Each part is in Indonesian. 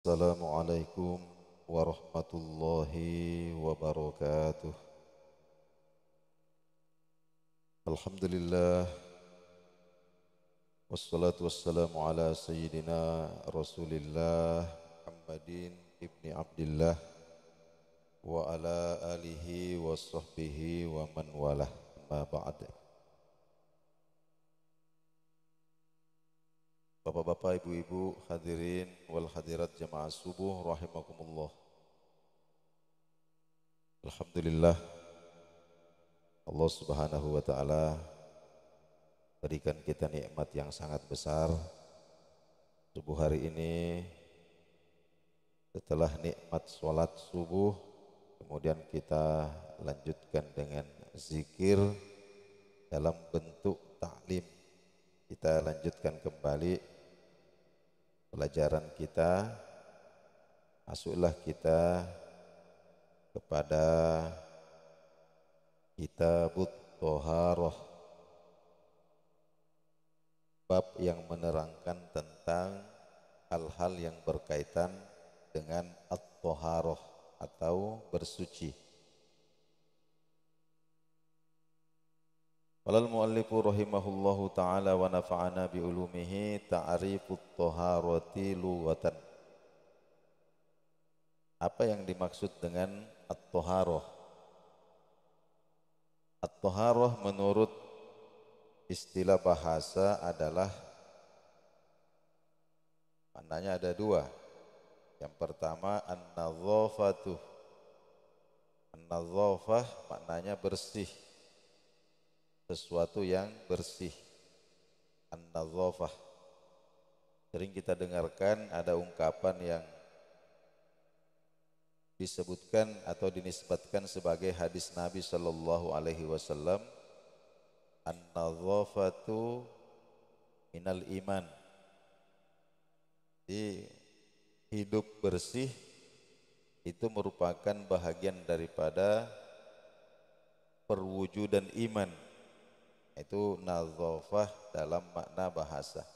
Assalamualaikum warahmatullahi wabarakatuh. Alhamdulillah wassalatu wassalamu ala sayyidina Rasulillah Muhammadin ibni Abdillah wa ala alihi wa sahbihi wa man walah, ma ba'd. Bapak-bapak, ibu-ibu, hadirin wal hadirat jamaah subuh rahimakumullah. Alhamdulillah, Allah Subhanahu wa taala berikan kita nikmat yang sangat besar. Subuh hari ini setelah nikmat sholat subuh, kemudian kita lanjutkan dengan zikir dalam bentuk ta'lim. Kita lanjutkan kembali pelajaran kita. Masuklah kita kepada Kitabut Thaharah, bab yang menerangkan tentang hal-hal yang berkaitan dengan at-thaharah atau bersuci. Qala al-muallifu rahimahullahu ta'ala wa nafa'ana bi ulumihi ta'rifut thaharati lughatan. Apa yang dimaksud dengan at-thaharah? At-thaharah menurut istilah bahasa adalah maknanya ada dua. Yang pertama an-nadhafatu. An-nadhafah maknanya bersih, sesuatu yang bersih. An-nadhafah. Sering kita dengarkan ada ungkapan yang disebutkan atau dinisbatkan sebagai hadis Nabi sallallahu alaihi wasallam, an-nadhafatu minal iman. Jadi hidup bersih itu merupakan bahagian daripada perwujudan iman. Itu nadhafah dalam makna bahasa.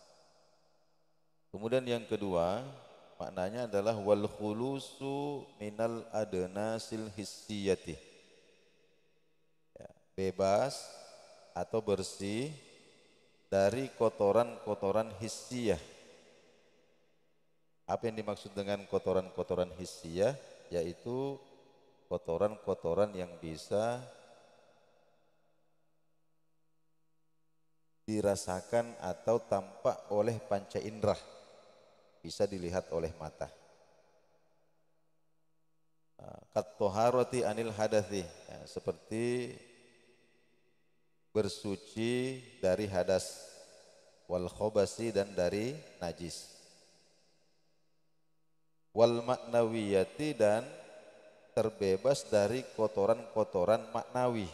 Kemudian yang kedua, maknanya adalah wal khulusu minal adnasil hissiyati. Ya, bebas atau bersih dari kotoran-kotoran hissiyah. Apa yang dimaksud dengan kotoran-kotoran hissiyah? Yaitu kotoran-kotoran yang bisa dirasakan atau tampak oleh panca indera, bisa dilihat oleh mata. Kat-thaharati anil hadathi, ya, seperti bersuci dari hadas, wal khobasi dan dari najis, wal maknawiyati dan terbebas dari kotoran-kotoran maknawi.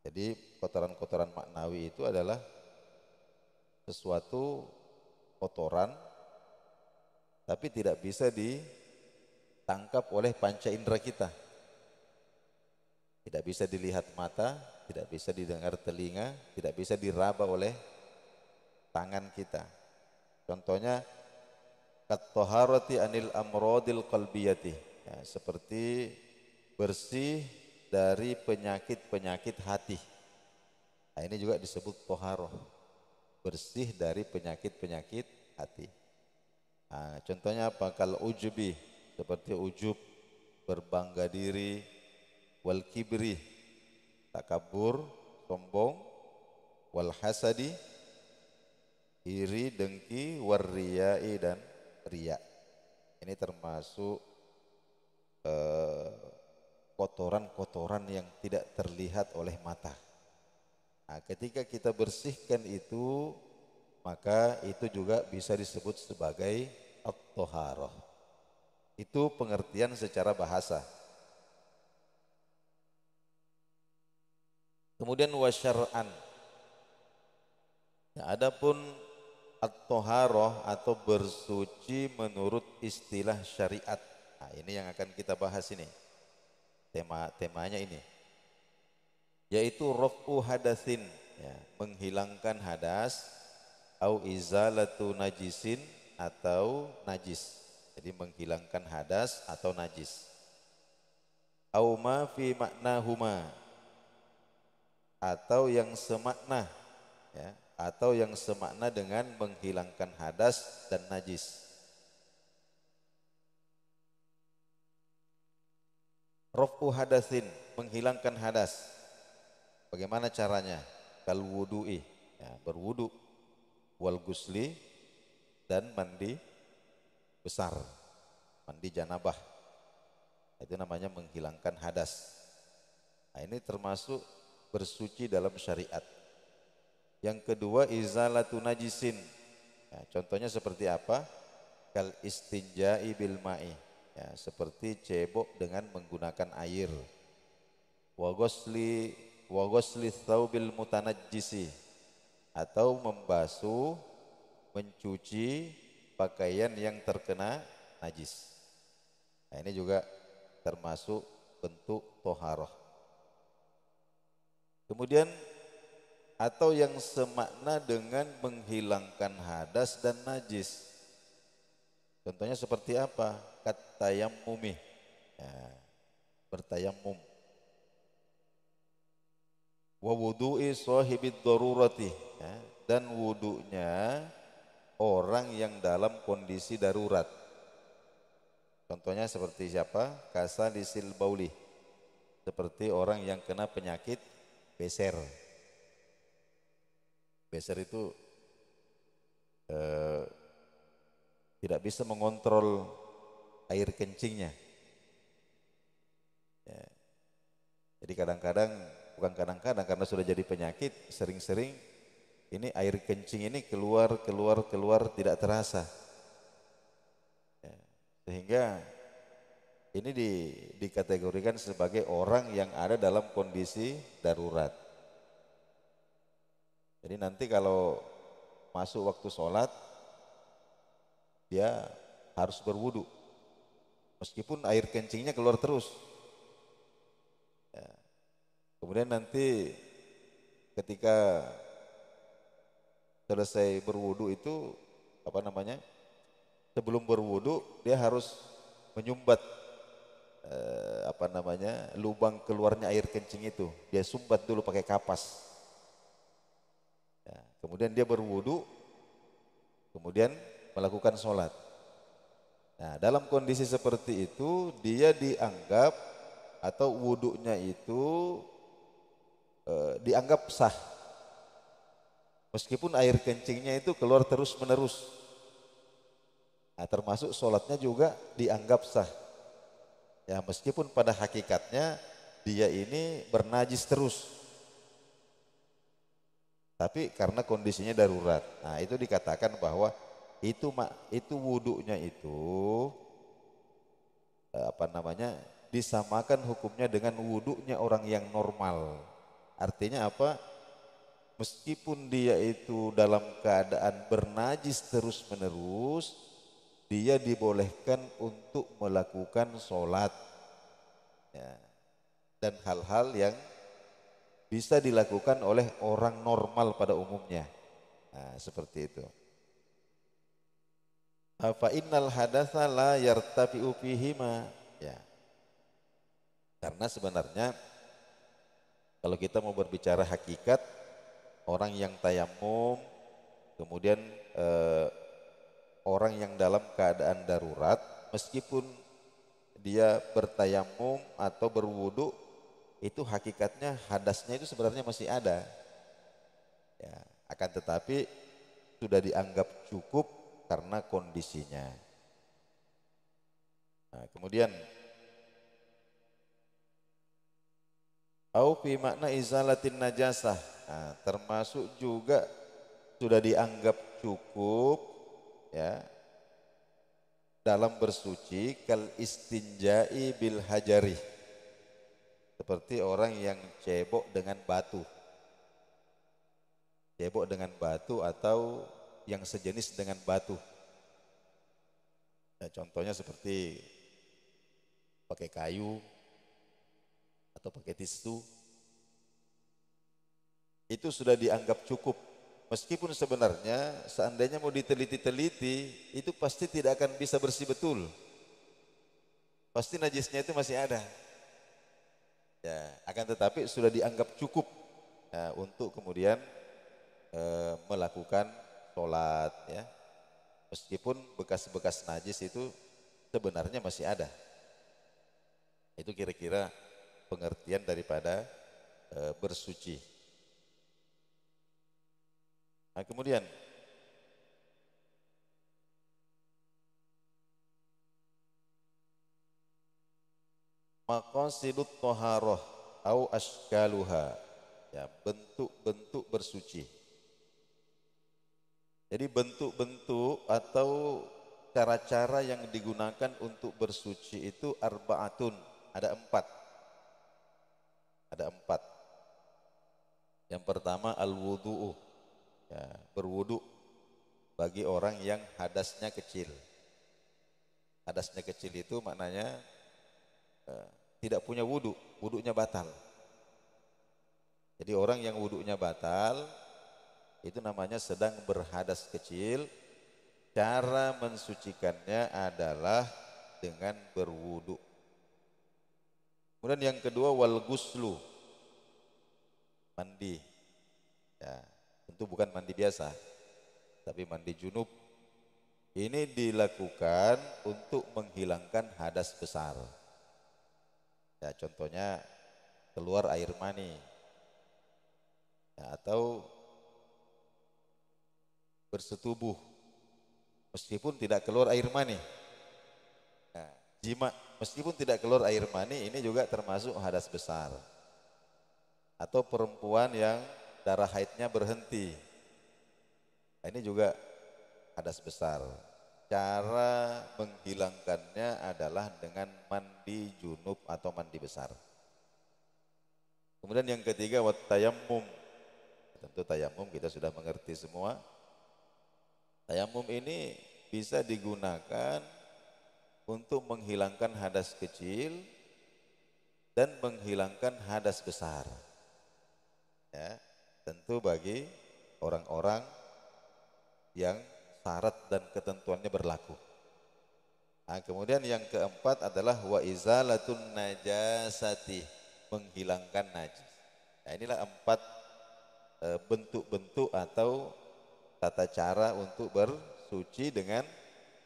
Jadi kotoran-kotoran maknawi itu adalah sesuatu kotoran tapi tidak bisa ditangkap oleh panca indera kita. Tidak bisa dilihat mata, tidak bisa didengar telinga, tidak bisa diraba oleh tangan kita. Contohnya kat-thaharati anil amradil qalbiyati, ya, seperti bersih dari penyakit-penyakit hati. Nah, ini juga disebut thaharah, bersih dari penyakit-penyakit hati. Nah, contohnya apa? Kal ujubi, seperti ujub, berbangga diri, wal kibri, takabur, sombong, wal hasadi, iri, dengki, war riyai dan riya. Ini termasuk kotoran-kotoran yang tidak terlihat oleh mata. Nah, ketika kita bersihkan itu, maka itu juga bisa disebut sebagai at-thaharah. Itu pengertian secara bahasa. Kemudian wasyar'an. Nah, adapun at-thaharah atau bersuci menurut istilah syariat. Nah, ini yang akan kita bahas ini. Temanya ini, yaitu raf'u hadatsin, ya, menghilangkan hadas, au izalatu najisin, atau najis. Jadi menghilangkan hadas atau najis. Au ma fi maknahuma, atau yang semakna, ya, atau yang semakna dengan menghilangkan hadas dan najis. Raf'u hadasin, menghilangkan hadas. Bagaimana caranya? Kal wudu'i, ya, berwudu, wal gusli, dan mandi besar, mandi janabah. Itu namanya menghilangkan hadas. Nah, ini termasuk bersuci dalam syariat. Yang kedua, izalatu najisin. Ya, contohnya seperti apa? Kal istinja'i bil ma'i. Ya, seperti cebok dengan menggunakan air. Wa ghusli thawbil mutanajjisi, atau membasuh, mencuci pakaian yang terkena najis. Nah, ini juga termasuk bentuk toharoh. Kemudian atau yang semakna dengan menghilangkan hadas dan najis. Contohnya seperti apa? Kattayammumi, ya, bertayamum. Wa wudu'i sahibid darurati, ya, dan wudunya orang yang dalam kondisi darurat. Contohnya seperti siapa? Kasalisil bauli, seperti orang yang kena penyakit beser. Beser itu tidak bisa mengontrol air kencingnya. Ya. Jadi kadang-kadang, bukan kadang-kadang, karena sudah jadi penyakit, sering-sering ini air kencing ini keluar tidak terasa. Ya. Sehingga ini dikategorikan sebagai orang yang ada dalam kondisi darurat. Jadi nanti kalau masuk waktu sholat, dia harus berwudu, meskipun air kencingnya keluar terus. Ya. Kemudian nanti ketika selesai berwudu itu, apa namanya, sebelum berwudu dia harus menyumbat apa namanya, lubang keluarnya air kencing itu. Dia sumbat dulu pakai kapas. Ya. Kemudian dia berwudu, kemudian melakukan sholat. Nah, dalam kondisi seperti itu dia dianggap, atau wudunya itu dianggap sah, meskipun air kencingnya itu keluar terus menerus. Nah, termasuk sholatnya juga dianggap sah, ya, meskipun pada hakikatnya dia ini bernajis terus, tapi karena kondisinya darurat. Nah, itu dikatakan bahwa itu wudunya itu apa namanya, disamakan hukumnya dengan wudunya orang yang normal. Artinya apa? Meskipun dia itu dalam keadaan bernajis terus menerus, dia dibolehkan untuk melakukan sholat, ya, dan hal-hal yang bisa dilakukan oleh orang normal pada umumnya. Nah, seperti itu. Fa innal hadatsa la yartafi'u fihima, ya. Karena sebenarnya kalau kita mau berbicara hakikat, orang yang tayamum, kemudian orang yang dalam keadaan darurat, meskipun dia bertayamum atau berwudu, itu hakikatnya hadasnya itu sebenarnya masih ada. Ya, akan tetapi sudah dianggap cukup karena kondisinya. Nah, kemudian au fi makna izalatin najasah. Nah, termasuk juga sudah dianggap cukup, ya, dalam bersuci kal istinja'i bil hajari, seperti orang yang cebok dengan batu. Cebok dengan batu atau yang sejenis dengan batu. Nah, contohnya seperti pakai kayu atau pakai tisu, itu sudah dianggap cukup Meskipun sebenarnya seandainya mau diteliti-teliti, itu pasti tidak akan bisa bersih betul. Pasti najisnya itu masih ada. Ya, akan tetapi sudah dianggap cukup ya, untuk kemudian melakukan sholat ya. Meskipun bekas-bekas najis itu sebenarnya masih ada. Itu kira-kira pengertian daripada bersuci. Nah, kemudian maqasidut thaharah au ashkaluha, ya, bentuk-bentuk bersuci. Jadi bentuk-bentuk atau cara-cara yang digunakan untuk bersuci itu arbaatun, ada empat. Ada empat. Yang pertama al-wudu'u, ya, berwudu bagi orang yang hadasnya kecil. Hadasnya kecil itu maknanya tidak punya wudu, wudunya batal. Jadi orang yang wudunya batal itu namanya sedang berhadas kecil. Cara mensucikannya adalah dengan berwudu. Kemudian yang kedua wal guslu, mandi. Ya, tentu bukan mandi biasa, tapi mandi junub. Ini dilakukan untuk menghilangkan hadas besar. Ya, contohnya keluar air mani, ya, atau bersetubuh meskipun tidak keluar air mani. Nah, jima meskipun tidak keluar air mani ini juga termasuk hadas besar. Atau perempuan yang darah haidnya berhenti, nah, ini juga hadas besar. Cara menghilangkannya adalah dengan mandi junub atau mandi besar. Kemudian yang ketiga wat tayammum. Tentu tayammum kita sudah mengerti semua. Tayammum ini bisa digunakan untuk menghilangkan hadas kecil dan menghilangkan hadas besar. Ya, tentu bagi orang-orang yang syarat dan ketentuannya berlaku. Nah, kemudian yang keempat adalah wa izalatun najasati, menghilangkan najis. Nah, inilah empat bentuk-bentuk atau tata cara untuk bersuci dengan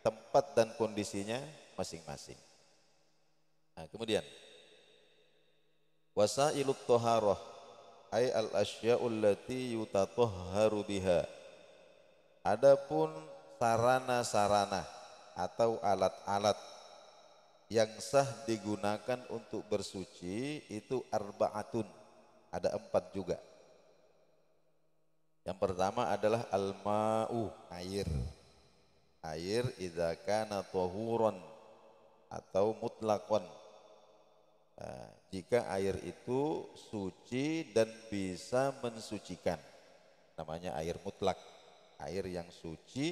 tempat dan kondisinya masing-masing. Nah, kemudian wasailut thaharah ay al asya'ul lati yutatahharu biha. Adapun sarana-sarana atau alat-alat yang sah digunakan untuk bersuci itu arbaatun, ada empat juga. Yang pertama adalah al-ma'u, air. Air idza kana tahuran atau mutlaqan. Nah, jika air itu suci dan bisa mensucikan, namanya air mutlak. Air yang suci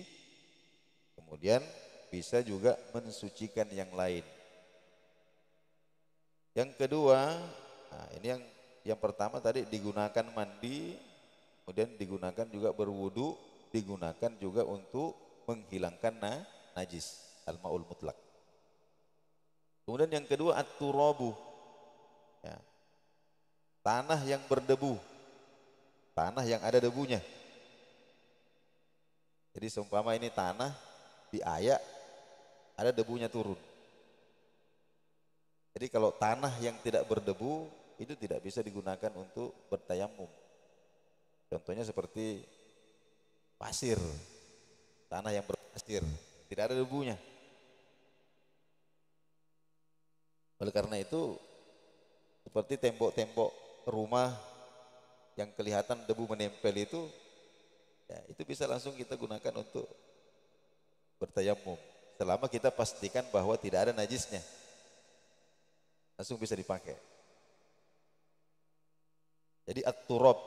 kemudian bisa juga mensucikan yang lain. Yang kedua, nah ini yang pertama tadi digunakan mandi, kemudian digunakan juga berwudu, digunakan juga untuk menghilangkan najis, al-ma'ul mutlak. Kemudian yang kedua at-turabu, ya, tanah yang berdebu, tanah yang ada debunya. Jadi seumpama ini tanah diayak, ada debunya turun. Jadi kalau tanah yang tidak berdebu itu tidak bisa digunakan untuk bertayamum. Contohnya seperti pasir, tanah yang berpasir, tidak ada debunya. Oleh karena itu seperti tembok-tembok rumah yang kelihatan debu menempel itu, ya, itu bisa langsung kita gunakan untuk bertayamum. Selama kita pastikan bahwa tidak ada najisnya, langsung bisa dipakai. Jadi at-turab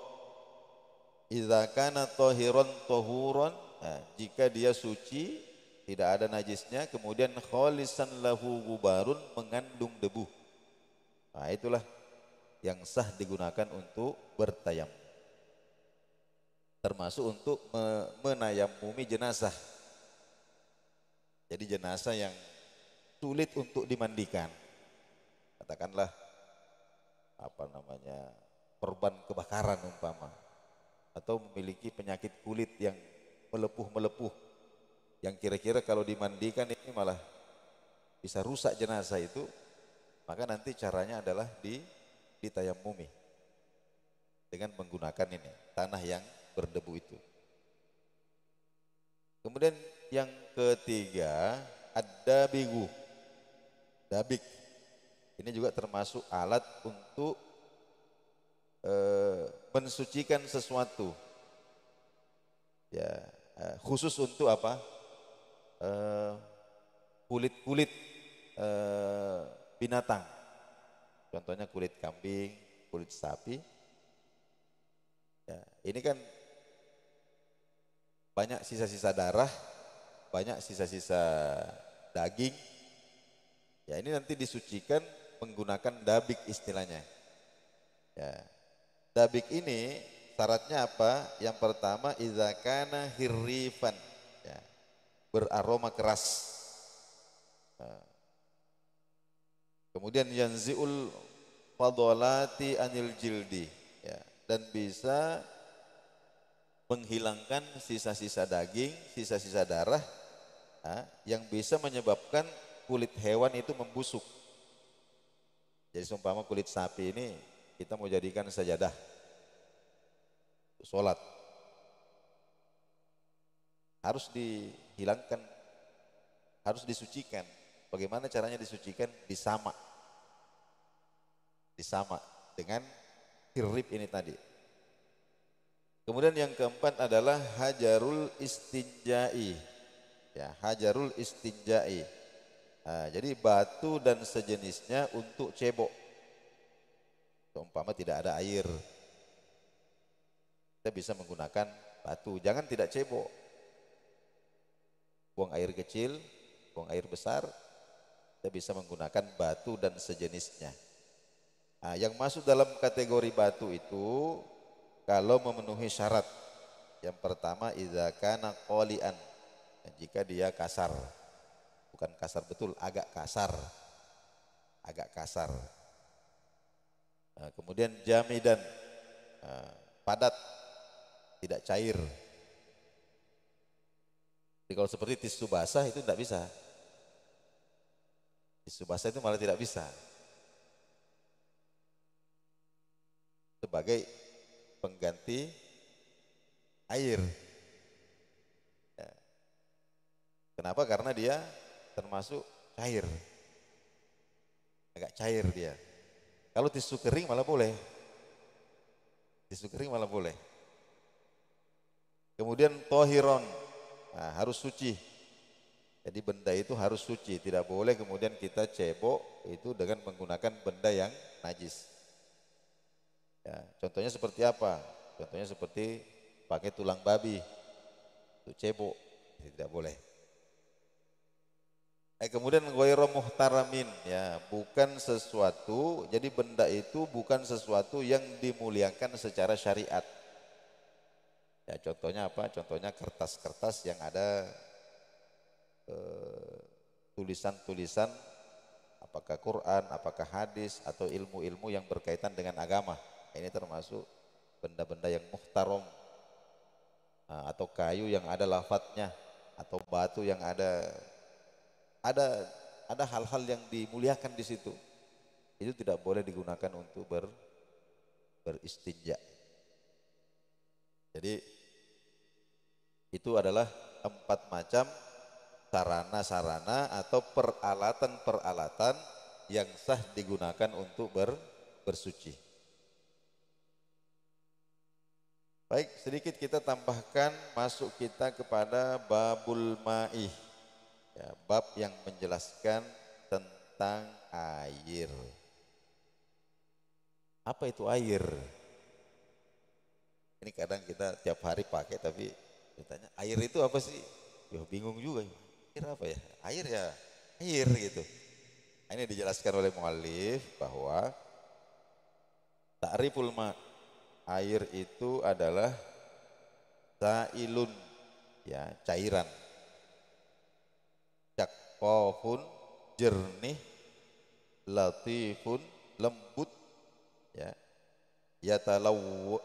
idza kana tahiran tahuran, nah, jika dia suci tidak ada najisnya, kemudian khalisan lahu gubarun, mengandung debu, nah itulah yang sah digunakan untuk bertayamum. termasuk untuk menayamumi jenazah. Jadi jenazah yang sulit untuk dimandikan, katakanlah apa namanya korban kebakaran umpama, atau memiliki penyakit kulit yang melepuh-melepuh, yang kira-kira kalau dimandikan ini malah bisa rusak jenazah itu, maka nanti caranya adalah ditayamumi dengan menggunakan ini tanah yang berdebu itu. Kemudian yang ketiga, ad-dabigu. Dabik. Ini juga termasuk alat untuk mensucikan sesuatu. Ya, khusus untuk apa? Kulit-kulit binatang. Contohnya kulit kambing, kulit sapi. Ya, ini kan banyak sisa-sisa darah, banyak sisa-sisa daging. Ya, ini nanti disucikan menggunakan dabik istilahnya. Ya. Dabik ini syaratnya apa? Yang pertama idza kana hirrifan. Ya, beraroma keras. Nah, kemudian yanziul fadolati anil jildi. Ya, dan bisa menghilangkan sisa-sisa daging, sisa-sisa darah, yang bisa menyebabkan kulit hewan itu membusuk. Jadi seumpama kulit sapi ini kita mau jadikan sajadah sholat, harus dihilangkan, harus disucikan. Bagaimana caranya disucikan? Disamak dengan hirrib ini tadi. Kemudian yang keempat adalah hajarul istinjai. Ya, hajarul istinjai. Nah, jadi batu dan sejenisnya untuk cebok. Seumpama tidak ada air, kita bisa menggunakan batu. Jangan tidak cebok. Buang air kecil, buang air besar, kita bisa menggunakan batu dan sejenisnya. Nah, yang masuk dalam kategori batu itu kalau memenuhi syarat. Yang pertama idza kana qalian. Jika dia kasar. Bukan kasar betul, agak kasar. Agak kasar. Nah, kemudian jamidan, padat, tidak cair. Jadi kalau seperti tisu basah itu tidak bisa. Tisu basah itu malah tidak bisa. Sebagai pengganti air. Ya. Kenapa? Karena dia termasuk cair. Agak cair dia. Kalau tisu kering malah boleh. Tisu kering malah boleh. Kemudian tohiron, nah, harus suci. Jadi benda itu harus suci, tidak boleh kemudian kita cebok itu dengan menggunakan benda yang najis. Ya, contohnya seperti apa? Contohnya seperti pakai tulang babi, itu cebok, tidak boleh. Kemudian ghairu muhtaramin, ya, bukan sesuatu, jadi benda itu bukan sesuatu yang dimuliakan secara syariat. Ya, contohnya apa? Contohnya kertas-kertas yang ada tulisan-tulisan apakah Quran, apakah hadis atau ilmu-ilmu yang berkaitan dengan agama. Ini termasuk benda-benda yang muhtaram. Nah, atau kayu yang ada lafadznya, atau batu yang ada hal-hal yang dimuliakan di situ. Itu tidak boleh digunakan untuk beristinja. Jadi itu adalah 4 macam sarana-sarana atau peralatan-peralatan yang sah digunakan untuk bersuci. Baik, sedikit kita tambahkan, masuk kita kepada babul ma'ih. Ya, bab yang menjelaskan tentang air. Apa itu air? Ini kadang kita tiap hari pakai, tapi ditanya air itu apa sih? Ya bingung juga. Air apa ya? Air ya air gitu. Ini dijelaskan oleh muallif bahwa ta'riful ma, air itu adalah sailun, ya, cairan. Syakofun, jernih. Latifun, lembut, ya.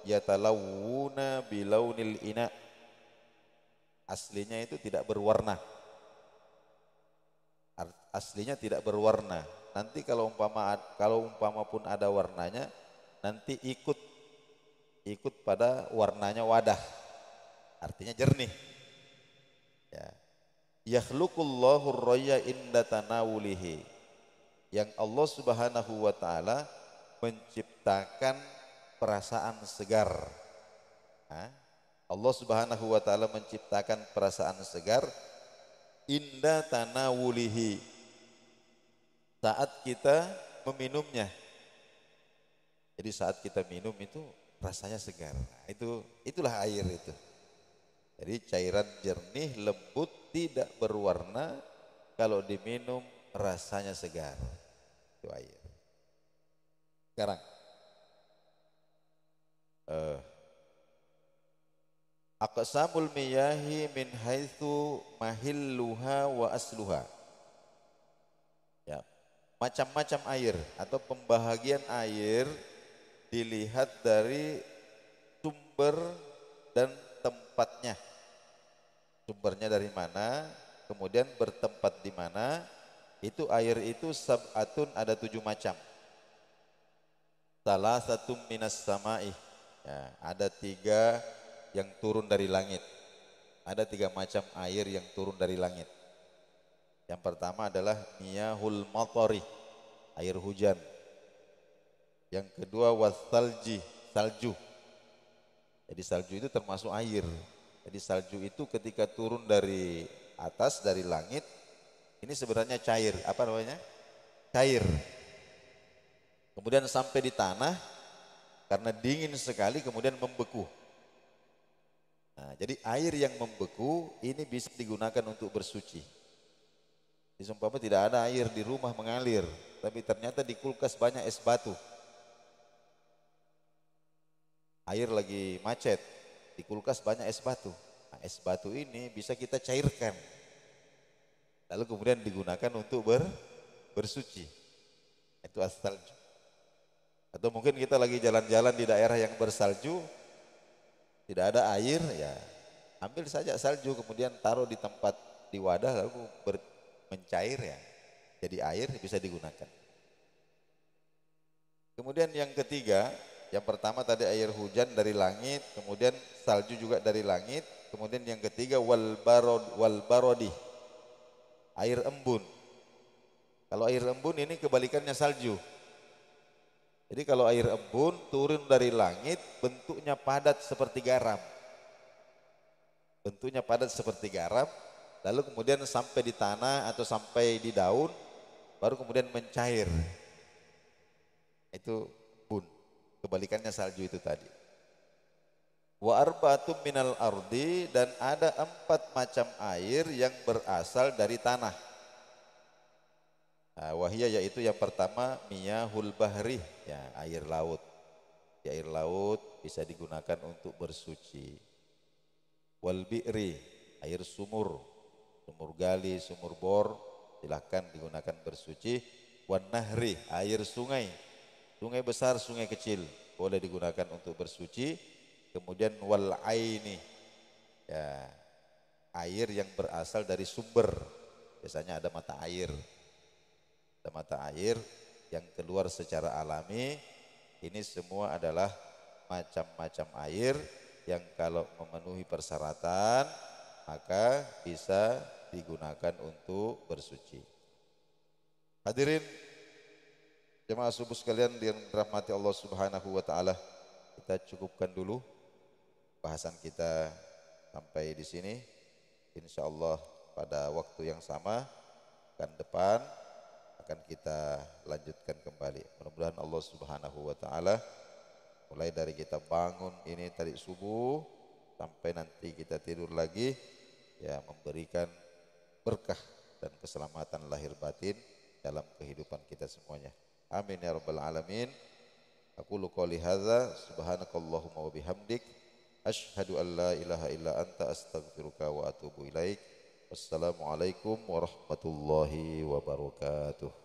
Yatalawuna bilaunil ina, aslinya itu tidak berwarna, aslinya tidak berwarna. Nanti kalau umpama pun ada warnanya, nanti ikut pada warnanya wadah, artinya jernih, ya. Yakhluqullahu ar-raya inda tanawulihi, yang Allah Subhanahu wa taala menciptakan perasaan segar. Allah Subhanahu wa taala menciptakan perasaan segar inda tanawulihi, saat kita meminumnya. Jadi saat kita minum itu rasanya segar. Nah, itulah air itu. Jadi cairan jernih, lembut, tidak berwarna, kalau diminum rasanya segar. Itu air. Sekarang aqsamul miyahi min haitsu mahilluha wa asluha. Ya, macam-macam air atau pembahagian air dilihat dari sumber dan tempatnya. Sumbernya dari mana, kemudian bertempat di mana. Itu air itu sab'atun, ada 7 macam. Salah satu minas sama'i, ya, ada 3 yang turun dari langit. Ada 3 macam air yang turun dari langit. Yang pertama adalah miyahul matori, air hujan. Yang kedua wasalji, salju. Jadi salju itu termasuk air. Jadi salju itu ketika turun dari atas, dari langit, ini sebenarnya cair. Apa namanya? Cair. Kemudian sampai di tanah, karena dingin sekali kemudian membeku. Nah, jadi air yang membeku ini bisa digunakan untuk bersuci. Disumpama tidak ada air di rumah mengalir, tapi ternyata di kulkas banyak es batu. Air lagi macet, di kulkas banyak es batu. Nah, es batu ini bisa kita cairkan. Lalu kemudian digunakan untuk bersuci. Itu as-salju. Atau mungkin kita lagi jalan-jalan di daerah yang bersalju, tidak ada air, ya ambil saja salju kemudian taruh di tempat, di wadah, lalu mencair, ya, jadi air, bisa digunakan. Kemudian yang ketiga, yang pertama tadi air hujan dari langit, kemudian salju juga dari langit, kemudian yang ketiga wal barodi, air embun. Kalau air embun ini kebalikannya salju. Jadi kalau air embun turun dari langit, bentuknya padat seperti garam. Bentuknya padat seperti garam, lalu kemudian sampai di tanah atau sampai di daun, baru kemudian mencair. Itu bun, kebalikannya salju itu tadi. Wa arba'atum minal ardi, dan ada 4 macam air yang berasal dari tanah. Nah, wahia, yaitu yang pertama miyahul bahri, ya, air laut. Di air laut bisa digunakan untuk bersuci. Wal bi'ri, air sumur, sumur gali, sumur bor, silahkan digunakan bersuci. Wan nahri, air sungai, sungai besar, sungai kecil, boleh digunakan untuk bersuci. Kemudian wal aini, ya, air yang berasal dari sumber, biasanya ada mata air. Ada mata air yang keluar secara alami. Ini semua adalah macam-macam air yang kalau memenuhi persyaratan maka bisa digunakan untuk bersuci. Hadirin jemaah subuh sekalian yang dirahmati Allah Subhanahu wa taala, kita cukupkan dulu bahasan kita sampai di sini. Insyaallah pada waktu yang sama akan depan akan kita lanjutkan kembali. Mudah-mudahan Allah Subhanahu wa taala mulai dari kita bangun ini tadi subuh sampai nanti kita tidur lagi, ya, memberikan berkah dan keselamatan lahir batin dalam kehidupan kita semuanya. Amin ya rabbal alamin. Aqulu qouli hadza subhanakallahumma wa bihamdik Asyhadu an la ilaha illa anta astaghfiruka wa atubu ilaik. Wassalamualaikum warahmatullahi wabarakatuh.